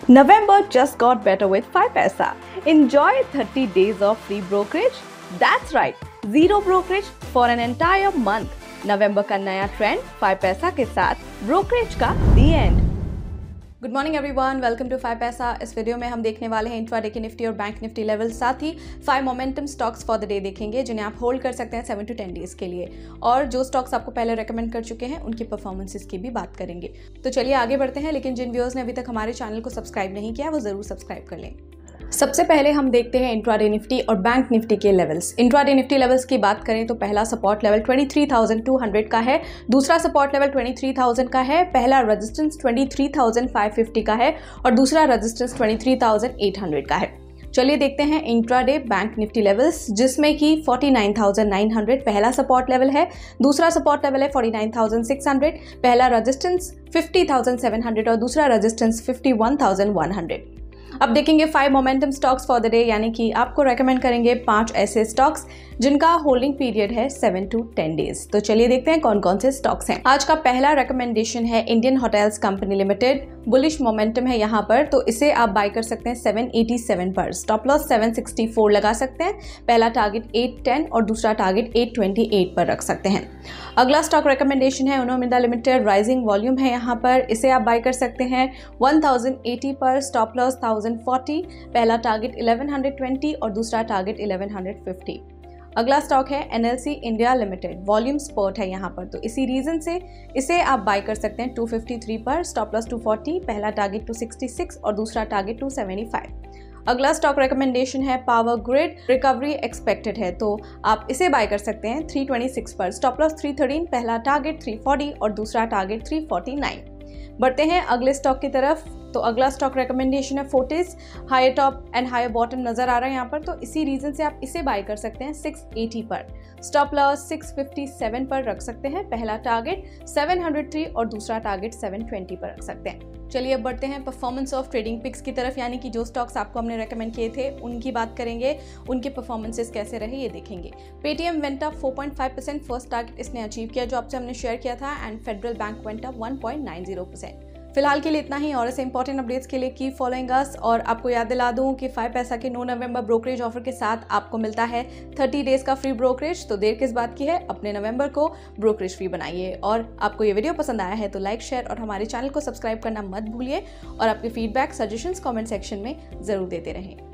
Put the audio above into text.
November just got better with 5paisa. Enjoy 30 days of free brokerage. That's right, zero brokerage for an entire month. November का नया trend 5paisa के साथ brokerage का the end. Good morning everyone, welcome to 5paisa। इस video में हम देखने वाले हैं इंट्राडे के निफ्टी और बैंक निफ्टी लेवल, साथ ही 5 momentum stocks for the day देखेंगे जिन्हें आप होल्ड कर सकते हैं 7 to 10 डेज के लिए। और जो स्टॉक्स आपको पहले रेकमेंड कर चुके हैं उनकी परफॉर्मेंसेस की भी बात करेंगे। तो चलिए आगे बढ़ते हैं, लेकिन जिन व्यूअर्स ने अभी तक हमारे चैनल को सब्सक्राइब नहीं किया वो जरूर सब्सक्राइब कर लें। सबसे पहले हम देखते हैं इंट्राडे निफ्टी और बैंक निफ्टी के लेवल्स। इंट्राडे निफ्टी लेवल्स की बात करें तो पहला सपोर्ट लेवल 23,200 का है, दूसरा सपोर्ट लेवल 23,000 का है, पहला रेजिस्टेंस 23,550 का है और दूसरा रेजिस्टेंस 23,800 का है। चलिए देखते हैं इंट्राडे बैंक निफ्टी लेवल्स, जिसमें कि 49,900 पहला सपोर्ट लेवल है, दूसरा सपोर्ट लेवल है 49,600, पहला रेजिस्टेंस 50,700 और दूसरा रेजिस्टेंस 51,100। अब देखेंगे 5 momentum stocks for the day, यानी कि आपको रेकमेंड करेंगे 5 ऐसे स्टॉक्स जिनका होल्डिंग पीरियड है 7 to 10 डेज। तो चलिए देखते हैं कौन कौन से स्टॉक्स हैं। आज का पहला रेकमेंडेशन है Indian hotels company limited. Bullish momentum है यहाँ पर, तो इसे आप बाय कर सकते हैं 787 पर। स्टॉप लॉस 764 लगा सकते हैं, पहला टारगेट 810 और दूसरा टारगेट 828 पर रख सकते हैं। अगला स्टॉक रेकमेंडेशन है उनो मिंदा लिमिटेड। राइजिंग वॉल्यूम है यहाँ पर, इसे आप बाय कर सकते हैं 1080 पर। स्टॉप लॉस 1040, पहला टारगेट 1120 और दूसरा टारगेट 1150। अगला स्टॉक है NLC India limited. Volume sport है यहाँ पर, तो इसी रीजन से इसे आप बाय कर सकते हैं 253 पर। स्टॉप लॉस 240, पहला टारगेट 266 और दूसरा टारगेट 275। अगला स्टॉक रिकमेंडेशन है पावर ग्रिड। रिकवरी एक्सपेक्टेड है, तो आप इसे बाय कर सकते हैं 326 पर। स्टॉप लॉस 313, पहला टारगेट 340 और दूसरा टारगेट 349। बढ़ते हैं अगले स्टॉक की तरफ। तो अगला स्टॉक रिकमेंडेशन है Fortis. Higher top and higher bottom नजर आ रहा है यहाँ पर, तो इसी रीजन से आप इसे बाय कर सकते हैं 680 पर। स्टॉप लॉस 657 पर रख सकते हैं, पहला टारगेट 703 और दूसरा टारगेट 720 पर रख सकते हैं। चलिए अब बढ़ते हैं परफॉर्मेंस ऑफ ट्रेडिंग पिक्स की तरफ, यानी कि जो स्टॉक्स आपको हमने रेकमेंड किए थे उनकी बात करेंगे, उनके परफॉर्मेंसेस कैसे रहे ये देखेंगे। Paytm went up 4.5%, first target इसने अचीव किया जो आपसे हमने शेयर किया था, and federal bank went up 1.90%। फिलहाल के लिए इतना ही, और ऐसे इंपॉर्टेंट अपडेट्स के लिए कीप फॉलोइंग अस। और आपको याद दिला दूं कि 5paisa के 9 नवंबर ब्रोकरेज ऑफर के साथ आपको मिलता है 30 डेज का फ्री ब्रोकरेज। तो देर किस बात की है, अपने नवंबर को ब्रोकरेज फ्री बनाइए। और आपको ये वीडियो पसंद आया है तो लाइक, शेयर और हमारे चैनल को सब्सक्राइब करना मत भूलिए, और आपके फीडबैक, सजेशंस कमेंट सेक्शन में जरूर देते रहें।